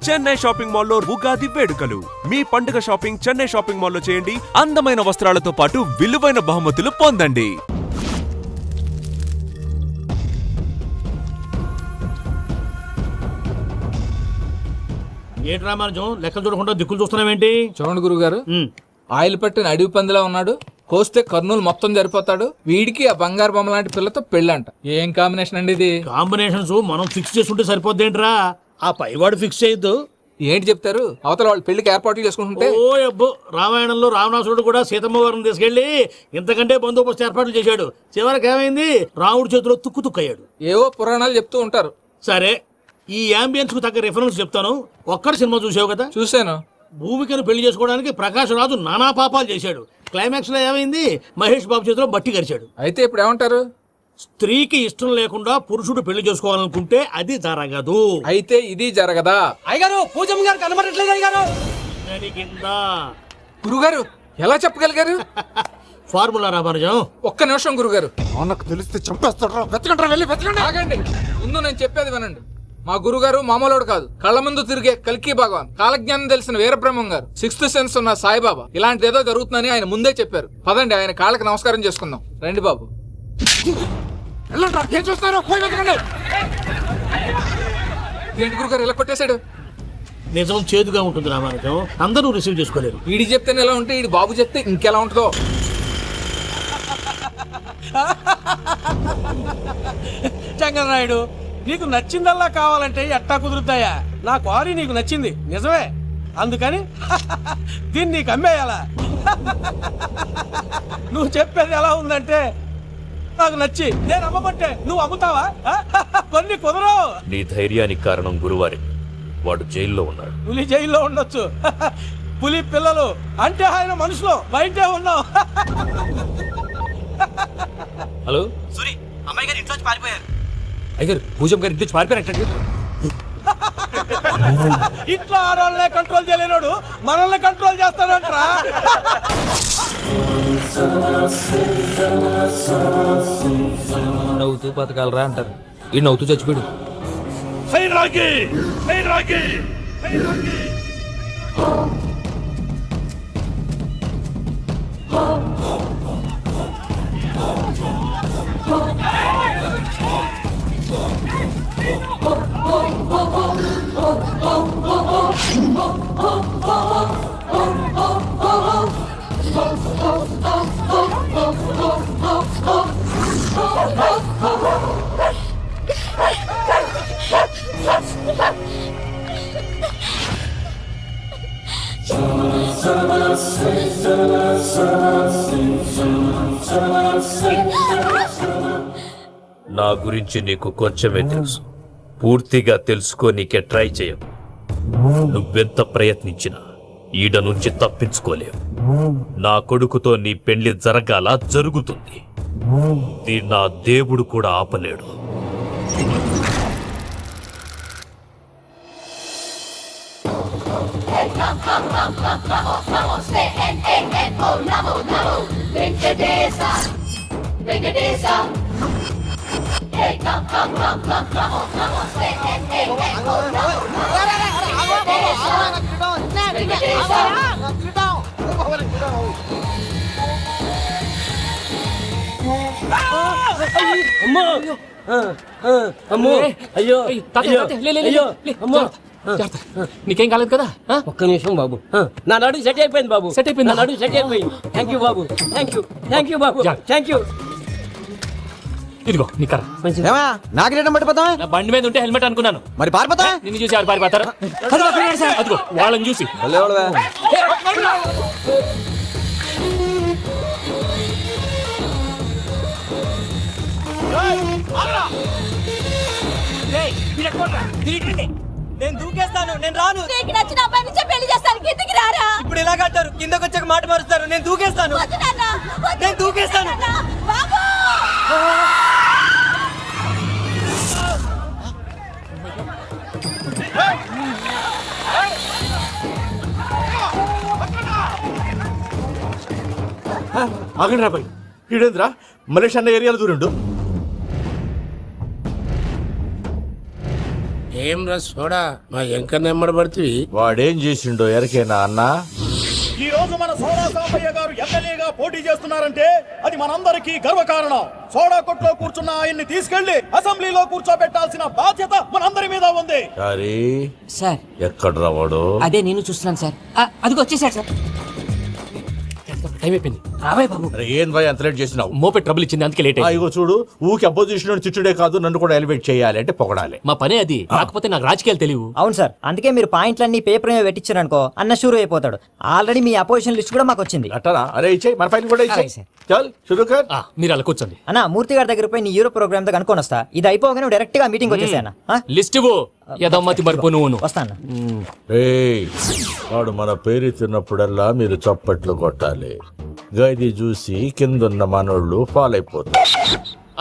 Chennai shopping మాల్లో ఉగాది వేడుకలు. మీ పండుగ షాపింగ్ చెన్నై షాపింగ్ మాల్లో చేయండి. అందమైన వస్త్రాలతో పాటు విలువైన బహుమతులు పొందండి. ఏంటి రామానుజం లెక్కలు చూడకుండా దిక్కులు చూస్తున్నావేంటి? చూడండి గురుగారు, ఆయిల్ పట్టిన అడవి పందిలా ఉన్నాడు. కోస్తే కర్నూలు మొత్తం జరిపోతాడు. వీడికి ఆ బంగారు బొమ్మ లాంటి పిల్లతో పెళ్ళంట. ఏం కాంబినేషన్ అండి ఇది? కాంబినేషన్స్ మనం ఫిక్స్ చేసుకుంటే సరిపోద్దేంట్రా, ఆ పైవాడు ఫిక్స్ చేయొద్దు. ఏంటి చెప్తారు? అవతల వాళ్ళు పెళ్లికి ఏర్పాట్లు చేసుకుంటుంటే ఓ అబ్బో, రామాయణంలో రావణాసురుడు కూడా సీతమ్మ వారిని తీసుకెళ్లి ఇంతకంటే బందోబస్తు ఏర్పాట్లు చేశాడు. చివరికి ఏమైంది? రాముడి చేతిలో తుక్కు తుక్కయ్యాడు. ఏవో పురాణాలు చెప్తూ ఉంటారు. సరే, ఈ అంబియన్స్ కు తగ్గ రిఫరెన్స్ చెప్తాను. ఒక్కడి సినిమా చూసావు కదా? చూశాను. భూమికను పెళ్లి చేసుకోవడానికి ప్రకాష్ రాజు నానా పాపాలు చేశాడు. క్లైమాక్స్ లో ఏమైంది? మహేష్ బాబు చేతిలో బట్టి గరిచాడు. అయితే ఇప్పుడు ఏమంటారు? స్త్రీకి ఇష్టం లేకుండా పురుషుడు పెళ్లి చేసుకోవాలనుకుంటే అది జరగదు. అయితే ఇది జరగదా? అయ్యగారు, పూజమ్మ గారు కనబడట్లేదు అయ్యగారు. గురుగారు ఎలా చెప్పగలిగారు? ఫార్ములా రామానుజం. ఒక్క నిమిషం గురుగారు. నాకు తెలిస్తే చంపేస్తాడు. వెతకంటారా, వెళ్ళి వెతకండి. ఆగండి, ముందు నేను చెప్పేది వినండి. మా గురుగారు మామూలుడు కాదు, కళ్ళ ముందు తిరిగే కల్కి భగవాన్, కాలజ్ఞానం తెలిసిన వీరబ్రహ్మం గారు, సిక్స్త్ సెన్స్ ఉన్న సాయిబాబా. ఇలాంటి ఏదో జరుగుతుందని ఆయన ముందే చెప్పారు. పదండి, ఆయన కాళ్ళకి నమస్కారం చేసుకుందాం. రండి బాబు. ఏం చూస్తారు? పోయి వెతకండి. ఏంటి గురుగారు ఇలా కొట్టేశాడు? నిజం చేదుగా ఉంటుంది రామానుజం, అందరూ రిసీవ్ చేసుకోలేరు. వీడి చెప్తేనే ఎలా ఉంటే ఈడి బాబు చెప్తే ఇంకెలా ఉంటుందో. చంగనాయుడు, నీకు నచ్చిందల్లా కావాలంటే ఎట్టా కుదురుతాయా? నా క్వారీ నీకు నచ్చింది నిజమే, అందుకని దీన్ని నీకు అమ్మేయాలా? నువ్వు చెప్పేది ఎలా ఉందంటే నాకు నచ్చి నేను అమ్మమంటే నువ్వు అమ్ముతావా? కొన్ని కుదరవు. నీ ధైర్యానికి కారణం గురువారి. వాడు జైల్లో ఉన్నాడు. పులి జైల్లో ఉండొచ్చు, పులి పిల్లలు అంటే ఆయన మనుషులు బయటే ఉన్నావు. హలో సూరి, అమ్మాయి గారు ఇంట్లోంచి పారిపోయారు. అయ్యారు, పూజం గారి ఇంటి పారిపోయారంటే ఇంట్లో ఆడవాళ్ళనే కంట్రోల్ చేయలేనోడు మనల్ని కంట్రోల్ చేస్తాడంట్రా. నవ్వుతూ బతకాలరా అంటారు. ఈ నవ్వుతూ చచ్చిపోయాడు. నా గురించి నీకు కొంచెమే తెలుసు. పూర్తిగా తెలుసుకోనీకే ట్రై చేయవు. నువ్వెంత ప్రయత్నించినా ఈడ నుంచి తప్పించుకోలేవు. నా కొడుకుతో నీ పెళ్లి జరగాల జరుగుతుంది. నా దేవుడు కూడా ఆపలేడు. అమ్మో, అయ్యో, నీకేం కాలేదు కదా? ఒక్క నిమిషం బాబు, నా నడు సెట్ అయిపోయింది బాబు. సెట్ అయిపోయింది, నడు సెట్ అయిపోయింది. Thank you Babu, thank you Babu, thank you. ఇదిగో నీ కర్ర. నాకు రేటం పడిపోతా. నా బండి మీద ఉంటే హెల్మెట్ అనుకున్నాను. మరి పారిపోతా. నిన్ను చూసి ఎవరు పారిపోతారు? అదిగో వాళ్ళని చూసి. నేను దూకేస్తాను, నేను రాను. నీకు నచ్చిన అబ్బాయి నుంచే పెళ్లి చేస్తాను, కిందికి రారా. ఇప్పుడు ఇలా కట్టారు, కిందకి వచ్చాక మాట మారుస్తారు. నేను దూకేస్తాను, వద్దు నాన్న, వద్దు. నేను దూకేస్తాను. బాబు, ఆగండి రాబాయ్, ఈడేంద్రా మలేషియా అన్న ఏరియాలో దూరండు. ఏం రా సోడా మా ఎంక నెమ్మడబడితే వాడేం చేసిండో ఎరకేనా అన్నా? ఈ రోజు మన సోడా సాంబయ్య గారు ఎమ్మెల్యేగా పోటీ చేస్తున్నారంటే అది మనందరికీ గర్వకారణం. సోడా కొట్లో కూర్చున్న ఆయన్ని తీసుకెళ్లి అసెంబ్లీలో కూర్చోబెట్టాల్సిన బాధ్యత మనందరి మీద ఉంది. సారీ సార్ ఎక్కడ రావాడు? అదే నేను చూస్తున్నాను సార్. అదిగో వచ్చేసాడు సార్. టైం అయిపోయింది. రాబాయ్ బాబు. అరే ఏం భయ అంత లేట్ చేసినావు? మోపే ట్రబుల్ ఇచ్చింది, అందుకే లేట్ అయింది. ఇగో చూడు, ఊకి అపోజిషన్ తిట్టుడే కాదు, నన్ను కూడా ఎలివేట్ చేయాలి అంటే పొగడాలి. మా పనే అది. కాకపోతే నాకు రాజకీయాలు తెలియవు. అవును సార్, అందుకే మీరు పాయింట్లన్నీ పేపర్ మీద పెట్టించారు అనుకో అన్న షూర్ అయిపోతాడు. ఆల్రెడీ మీ అపోజిషన్ లిస్ట్ కూడా మాకు వచ్చింది. అట్టనా? అరే ఇచ్చేయి, మన ఫైల్ కూడా ఇచ్చేయి. అలాగే సార్. చల్ షురూ కర్. మీరు అలా కూర్చోండి. అన్న మూర్తి గారి దగ్గర పోయి నీ యూరో ప్రోగ్రామ్ తో కనుక్కొని వస్తా. ఇది అయిపోగానే డైరెక్ట్ గా మీటింగ్ వచ్చేసాను. లిస్ట్ ఇవ్వు. యదమ్మతి మరిపో నువ్వు. వస్తాను. ఏయ్, వాడు మన పేరు తిన్నప్పుడల్లా మీరు చప్పట్లు కొట్టాలి. గది చూసి కిందున్న మనోళ్ళు ఫాల్ అయిపోతారు.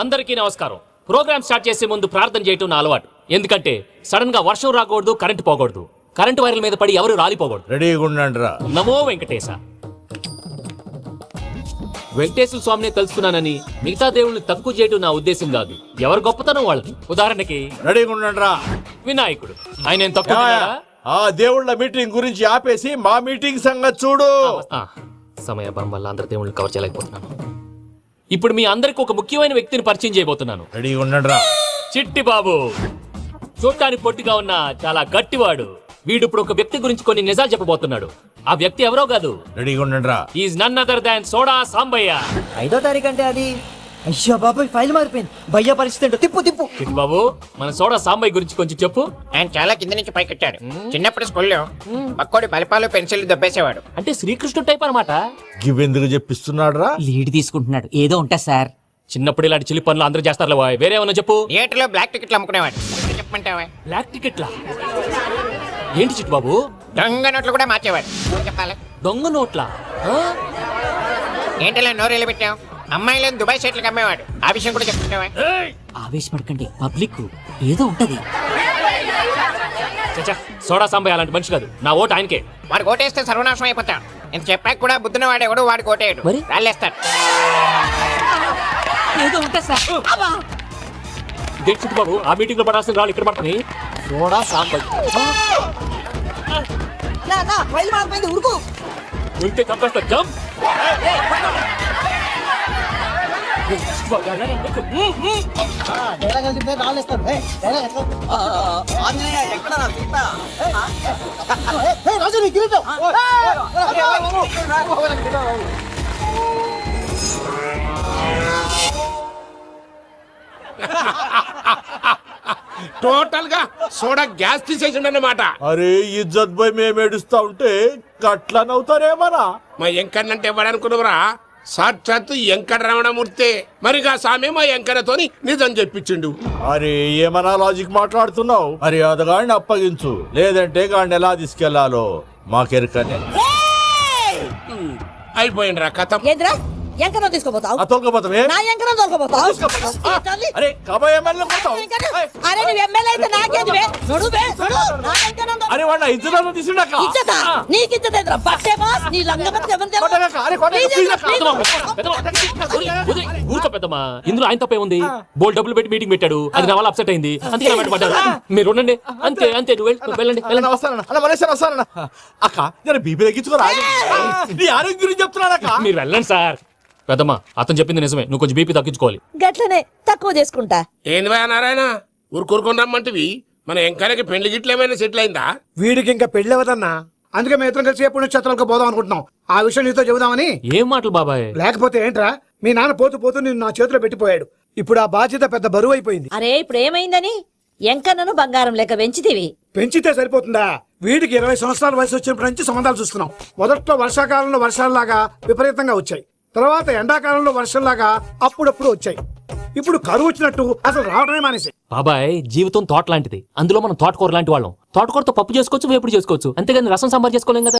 అందరికీ నమస్కారం. ప్రోగ్రామ్ స్టార్ట్ చేసే ముందు ప్రార్థన చేయటం నా అలవాటు. ఎందుకంటే సడన్ గా వర్షం రాకూడదు, కరెంట్ పోకూడదు, కరెంట్ వైర్ల మీద పడి ఎవరు రాలిపోకూడదు. రెడీగా ఉండండి రా. నమో వెంకటేశ. వెంకటేశ్వర స్వామిని తెలుసుకున్నానని మిగతా దేవుళ్ళని తక్కువ చేయటం నా ఉద్దేశం కాదు. ఎవరు గొప్పతనం వాళ్ళది. ఉదాహరణకి రెడీగా ఉండండి రా. వినాయకుడు. ఆయన ఏం తక్కువ తిన్నాడా? ఆ దేవుళ్ళ మీటింగ్ గురించి ఆపేసి మా మీటింగ్ సంగతి చూడు. సమయాభావం వల్ల అందరి దేవుళ్ళని కవర్ చేయలేకపోతున్నాను. ఇప్పుడు మీ అందరికి ఒక ముఖ్యమైన వ్యక్తిని పరిచయం చేయబోతున్నాను. రెడీగా ఉండండి రా. చిట్టి బాబు. చూడ్డానికి పొట్టిగా ఉన్న చాలా గట్టివాడు. వీడు ఇప్పుడు ఒక వ్యక్తి గురించి కొన్ని నిజాలు చెప్పబోతున్నాడు. ఆ వ్యక్తి ఎవరో కాదు. రెడీగా ఉండండి రా. Is none other than Soda Sambaiah. 5వ తారీఖు అంటే అది. అయ్యో బాబాయ్, ఫైల్ మారిపోయింది. భయ్య పరిస్థితి ఏంటో తిప్పు తిప్పు. చిట్టి బాబు, మన సోడా సాంబయ్య గురించి కొంచెం చెప్పు. ఆయన చాలా కింద నుంచి పైకెట్టాడు. చిన్నప్పుడు స్కూల్లో పక్కోడి బలిపాలు పెన్సిల్ దబ్బేసేవాడు. అంటే శ్రీకృష్ణుడు టైప్ అనమాట. గివెందుకు చెప్పిస్తున్నాడు రా? లీడ్ తీసుకుంటున్నాడు. ఏదో ఉంటా సార్. చిన్నప్పుడు ఇలాంటి చిలి పనులు అందరూ చేస్తారు. వేరే ఏమన్నా చెప్పు. థియేటర్లో బ్లాక్ టికెట్లు అమ్ముకునేవాడు. చెప్పమంటావా? బ్లాక్ టికెట్లా? ఏంటి చిట్టు బాబు? దొంగ నోట్లు కూడా మార్చేవాడు. చెప్పాలి. దొంగ నోట్లా? ఏంటలా నోరేళ్ళు పెట్టావు? అమ్మాయిలను దుబాయ్ షర్ట్లకు అమ్మేవాడు. ఆ విషయం కూడా చెప్పుకుంటావా? ఆవేశపడకండి, పబ్లిక్ ఏదో ఉంటది. చచ్చా, సోడా సాంబయ్య అలాంటి మనిషి కాదు. నా ఓటు ఆయనకే. వాడు కోటేస్తే సర్వనాశనం అయిపోతాడు. నేను చెప్పాక కూడా బుద్ధిన వాడేవాడు వాడు కోటేయడు. మరి? రాళ్ళేస్తాడు. ఏదో ఉంటా సార్. దేని చిట్టు బాబు, ఆ మీటింగ్ లో పడాల్సిన రాళ్ళు ఇక్కడ పడుతుంది. సోడా సాంబయ్య ఫైల్ మారిపోయింది. ఉరుకు. ఉంటే చంపేస్తా. జంప్. టోటల్ గా సోడా గ్యాస్ తీసేసిండు అన్నమాట. అరే ఇజ్జత్ పోయి మేము ఏడుస్తా ఉంటే గట్లా నవ్వుతారేమరా? మా ఎంకన్నంటే ఎవడనుకున్నావురా? సాక్షాత్తు ఎంకట రమణమూర్తే. మరిగా సామె మా ఎంకన్నతోని నిజం చెప్పించిండు. అరే ఏమన్నా లాజిక్ మాట్లాడుతున్నావు? అరే అదగాడిని అప్పగించు, లేదంటే గాడిని ఎలా తీసుకెళ్లాలో మాకెరకనే. అయిపోయిండ్రా కథ. ఏంద్రా ఎంకరం తీసుకోపోతావు? తోలుకోపోతావే? నా ఎంకరం దొరకపోతావు? అరే కబాయ్ ఎమ్మెల్యే కొడతావు? అరే నువ్వు ఎమ్మెల్యే అయితే నాకేది బే? నడు బే, నడు. నా ఎంకరం అరే వాడిన ఇజ్జత్ తీసుడాక. ఇచ్చతా నీకు ఇచ్చదేంద్రా? బట్టే బాస్ నీ లంగపతి ఎవరు ఊరుకో పెద్దమ్మా. ఇందులో ఆయన తప్పే ఉంది. బోల్ డబ్బులు పెట్టి మీటింగ్ పెట్టాడు. అది నా వల్ల అప్సెట్ అయింది. అందుకే నా వెంట పడ్డారు. మీరు ఉండండి. అంతే అంతే. నువ్వు వెళ్ళండి. అక్క జర బీపీ తగ్గించుకోరా. నీ ఆరోగ్యం గురించి చెప్తున్నాడు అక్క. మీరు వెళ్ళండి సార్. పెద్దమ్మా, అతను చెప్పింది నిజమే. నువ్వు కొంచెం బీపీ తగ్గించుకోవాలి. గట్లనే తక్కువ చేసుకుంటా. ఏంది భయ నారాయణ, ఊరుకూరుకొని రమ్మంటివి? మన ఎంకన్నకి పెళ్లి గిట్ల ఏమైనా సెటిల్ అయిందా? వీడికి ఇంకా పెళ్లి అవ్వదన్నా. అందుకే మేము ఇద్దరం కలిసి పుణ్యక్షేత్రాలకు పోదాం అనుకుంటున్నాం. ఆ విషయం నీతో చెబుదామని. ఏం మాటలు బాబాయ్? లేకపోతే ఏంట్రా, మీ నాన్న పోతూ పోతూ నిన్ను నా చేతిలో పెట్టిపోయాడు. ఇప్పుడు ఆ బాధ్యత పెద్ద బరువు అయిపోయింది. అరే ఇప్పుడు ఏమైందని ఎంకన్నను బంగారం లెక్క పెంచితివి. పెంచితే సరిపోతుందా? వీడికి 20 సంవత్సరాల వయసు వచ్చినప్పటి నుంచి సంబంధాలు చూస్తున్నాం. మొదట్లో వర్షాకాలంలో వర్షాలలాగా విపరీతంగా వచ్చాయి. తర్వాత ఎండాకాలంలో వర్షంలాగా అప్పుడప్పుడు వచ్చాయి. ఇప్పుడు కరువు వచ్చినట్టు అసలు రావడమే మానేసి. బాబాయ్, జీవితం తోట లాంటిది. అందులో మనం తోటకూర లాంటి వాళ్ళం. తోటకూరతో పప్పు చేసుకోవచ్చు, వేపుడు చేసుకోవచ్చు. అంతేగాని రసం సాంబార్ చేసుకోలేం కదా.